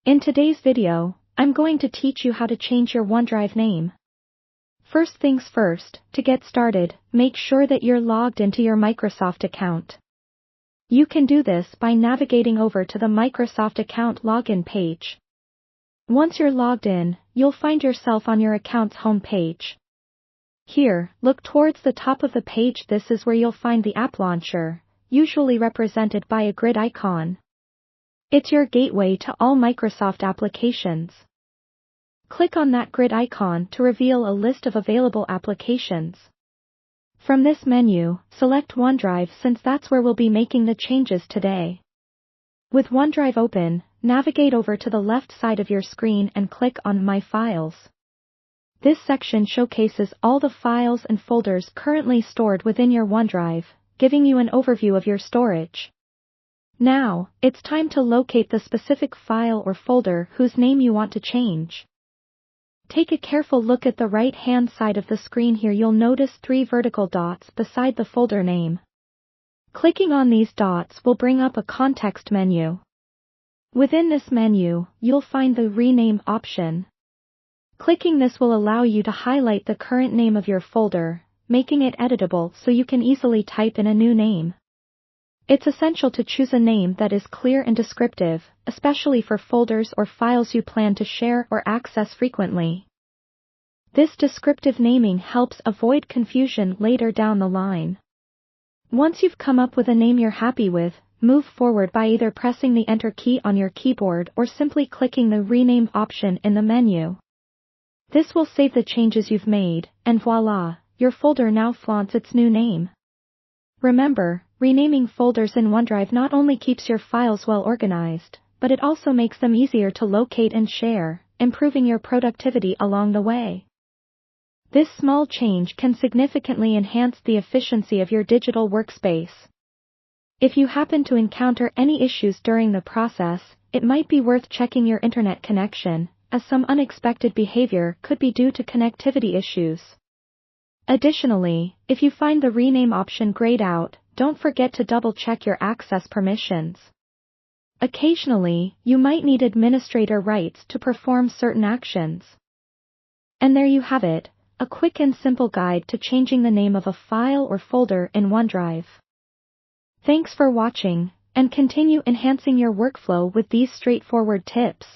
In today's video, I'm going to teach you how to change your OneDrive name. First things first, to get started, make sure that you're logged into your Microsoft account. You can do this by navigating over to the Microsoft account login page. Once you're logged in, you'll find yourself on your account's home page. Here, look towards the top of the page. This is where you'll find the app launcher, usually represented by a grid icon. It's your gateway to all Microsoft applications. Click on that grid icon to reveal a list of available applications. From this menu, select OneDrive since that's where we'll be making the changes today. With OneDrive open, navigate over to the left side of your screen and click on My Files. This section showcases all the files and folders currently stored within your OneDrive, giving you an overview of your storage. Now, it's time to locate the specific file or folder whose name you want to change. Take a careful look at the right-hand side of the screen. Here you'll notice 3 vertical dots beside the folder name. Clicking on these dots will bring up a context menu. Within this menu, you'll find the Rename option. Clicking this will allow you to highlight the current name of your folder, making it editable so you can easily type in a new name. It's essential to choose a name that is clear and descriptive, especially for folders or files you plan to share or access frequently. This descriptive naming helps avoid confusion later down the line. Once you've come up with a name you're happy with, move forward by either pressing the Enter key on your keyboard or simply clicking the Rename option in the menu. This will save the changes you've made, and voila, your folder now flaunts its new name. Remember, renaming folders in OneDrive not only keeps your files well organized, but it also makes them easier to locate and share, improving your productivity along the way. This small change can significantly enhance the efficiency of your digital workspace. If you happen to encounter any issues during the process, it might be worth checking your internet connection, as some unexpected behavior could be due to connectivity issues. Additionally, if you find the Rename option grayed out, don't forget to double-check your access permissions. Occasionally, you might need administrator rights to perform certain actions. And there you have it, a quick and simple guide to changing the name of a file or folder in OneDrive. Thanks for watching, and continue enhancing your workflow with these straightforward tips.